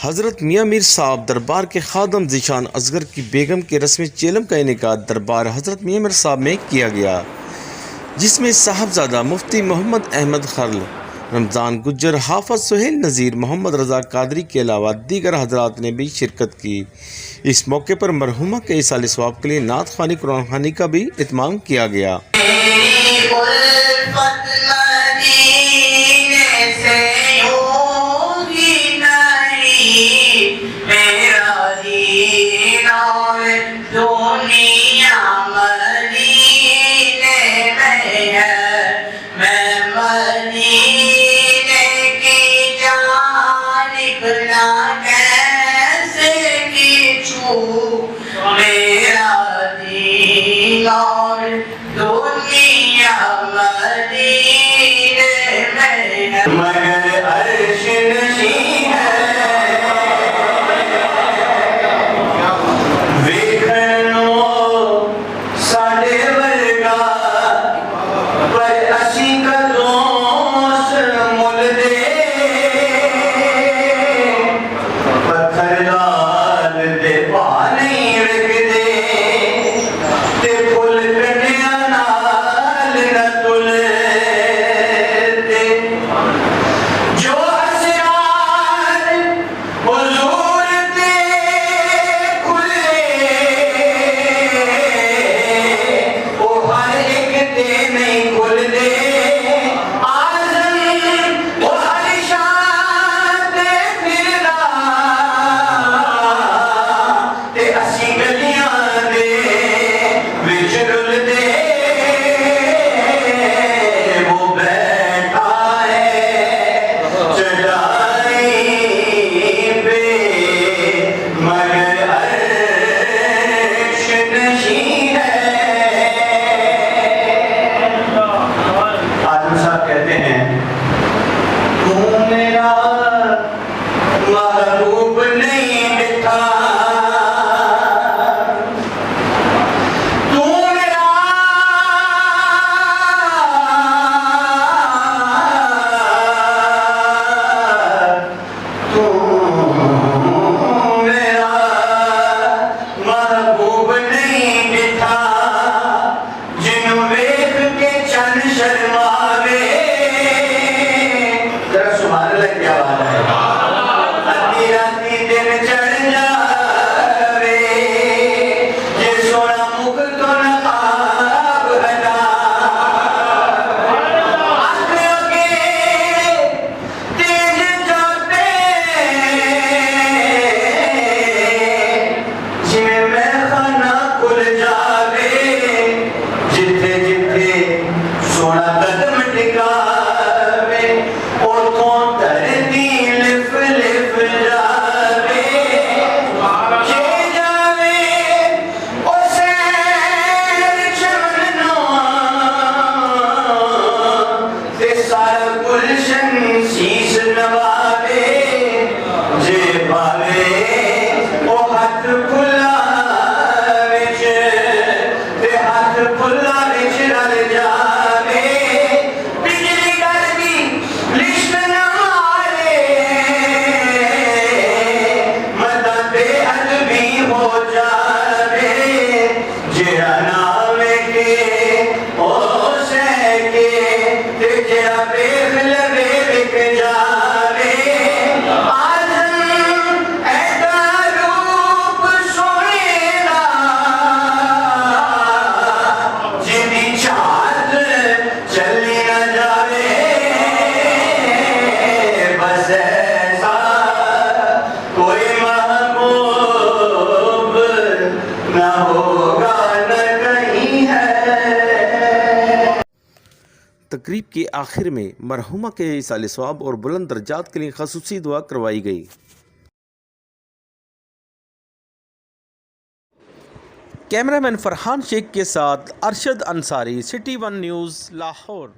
हज़रत मियाँ मीर साहब दरबार के खादम ज़ीशान असगर की बेगम के रस्म चेलम का इनेकाद दरबार हज़रत मियाँ मीर साहब में किया गया, जिसमें साहबजादा मुफ्ती मोहम्मद अहमद खर्ल, रमज़ान गुज्जर, हाफ़िज़ सुहेल नज़ीर, मोहम्मद रज़ा कादरी के अलावा दीगर हज़रात ने भी शिरकत की। इस मौके पर मरहुमा के इसाले सवाब के लिए नात ख़वानी, कुरान ख़वानी का भी इत्माम किया गया। मगर अर्श नशी है वेखनो साडे वर्गा पर असी कदों मुल दे पत्थर लाल दे पानी रखदे ते फुल कटिया नाल न तुले तकरीब के आखिर में मरहुमा के इसाले सवाब और बुलंद दर्जात के लिए ख़ुसूसी दुआ करवाई गई। कैमरामैन फरहान शेख के साथ Arshad Ansari, city one news, Lahore.